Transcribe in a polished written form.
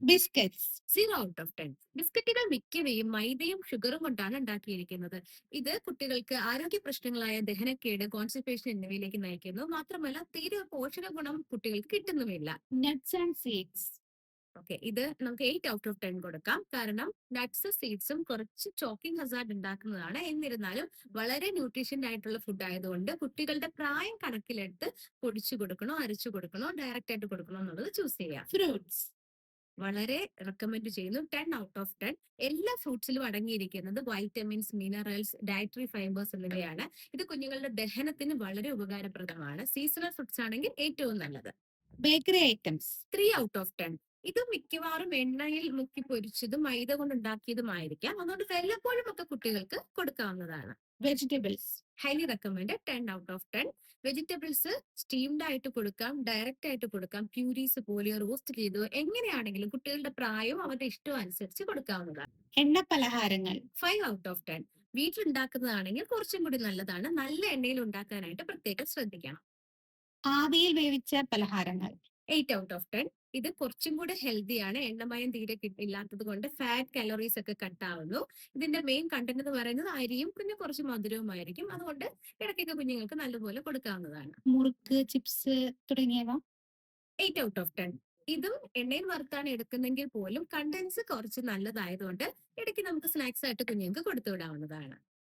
Biscuits. 0 out of 10. ബിസ്ക്കറ്റുകൾ മിക്കവയും മൈദയും ഷുഗറും കൊണ്ടാണ് ഉണ്ടാക്കിയിരിക്കുന്നത്. ഇത് കുട്ടികൾക്ക് ആരോഗ്യ പ്രശ്നങ്ങളായ ദഹനക്കേട്, കോൺസ്റ്റിപ്പേഷൻ എന്നിവയിലേക്ക് നയിക്കുന്നു. മാത്രമല്ല തീരെ പോഷക ഗുണം കുട്ടികൾക്ക് കിട്ടുന്നുമില്ല. Nuts and seeds. ഓക്കെ, ഇത് നമുക്ക് 8 ഔട്ട് ഓഫ് 10 കൊടുക്കാം. കാരണം നട്ട്സ് സീഡ്സും കുറച്ച് ചോക്കിംഗ് ഹസാർഡ് ഉണ്ടാക്കുന്നതാണ്. എന്നിരുന്നാലും വളരെ ന്യൂട്രീഷ്യൻ ആയിട്ടുള്ള ഫുഡ് ആയതുകൊണ്ട് കുട്ടികളുടെ പ്രായം കണക്കിലെടുത്ത് പൊടിച്ചു കൊടുക്കണോ, അരച്ചു കൊടുക്കണോ, ഡയറക്റ്റ് ആയിട്ട് കൊടുക്കണോ എന്നുള്ളത് ചൂസ് ചെയ്യാം. ഫ്രൂട്ട്സ്. വളരെ റെക്കമെൻഡ് ചെയ്യുന്നു. 10 ഔട്ട് ഓഫ് 10. എല്ലാ ഫ്രൂട്ട്സിലും അടങ്ങിയിരിക്കുന്നത് വൈറ്റമിൻസ്, മിനറൽസ്, ഡയറ്ററി ഫൈബേഴ്സ് എന്നിവയാണ്. ഇത് കുഞ്ഞുങ്ങളുടെ ദഹനത്തിന് വളരെ ഉപകാരപ്രദമാണ്. സീസണൽ ഫ്രൂട്ട്സ് ആണെങ്കിൽ ഏറ്റവും നല്ലത്. Bakery items. 3 out of 10. ഇത് മിക്കവാറും എണ്ണയിൽ മുക്കി പൊരിച്ചതും മൈദ കൊണ്ട് ഉണ്ടാക്കിയതുമായിരിക്കാം. അതുകൊണ്ട് വല്ലപ്പോഴും ഒക്കെ കുട്ടികൾക്ക് കൊടുക്കാവുന്നതാണ്. Vegetables. Highly recommend. 10 out of 10. Vegetables steamed ആയിട്ട് കൊടുക്കാം, ഡയറക്റ്റ് ആയിട്ട് കൊടുക്കാം, പ്യൂരീസ് പോലെയോ റോസ്റ്റ് ചെയ്തോ എങ്ങനെയാണെങ്കിലും കുട്ടികളുടെ പ്രായവും അവരുടെ ഇഷ്ടവും അനുസരിച്ച് കൊടുക്കാവുന്നതാണ്. എണ്ണ പലഹാരങ്ങൾ. 5 ഔട്ട് ഓഫ് 10. വീട്ടിലുണ്ടാക്കുന്നതാണെങ്കിൽ കുറച്ചും കൂടി നല്ലതാണ്. നല്ല എണ്ണയിൽ ഉണ്ടാക്കാനായിട്ട് പ്രത്യേകം ശ്രദ്ധിക്കണം. ആവിയിൽ വേവിച്ച പലഹാരങ്ങൾ. 8 ഔട്ട് ഓഫ് 10. ഇത് കുറച്ചും കൂടെ ഹെൽത്തിയാണ്. എണ്ണമയം തീരെ ഇല്ലാത്തത് കൊണ്ട് ഫാറ്റ് കലോറീസ് ഒക്കെ കട്ടാവുന്നു. ഇതിന്റെ മെയിൻ കണ്ടന്റ് എന്ന് പറയുന്നത് അരിയും പിന്നെ കുറച്ച് മധുരവുമായിരിക്കും. അതുകൊണ്ട് ഇടയ്ക്കൊക്കെ കുഞ്ഞുങ്ങൾക്ക് നല്ലപോലെ കൊടുക്കാവുന്നതാണ്. മുറുക്ക്, ചിപ്സ് തുടങ്ങിയവ. 8 ഔട്ട് ഓഫ് 10. ഇതും എണ്ണയിൽ വറുത്താണ് എടുക്കുന്നെങ്കിൽ പോലും കണ്ടൻസ് കുറച്ച് നല്ലതായതുകൊണ്ട് ഇടയ്ക്ക് നമുക്ക് സ്നാക്സ് ആയിട്ട് കുഞ്ഞുങ്ങൾക്ക് കൊടുത്തു വിടാവുന്നതാണ്.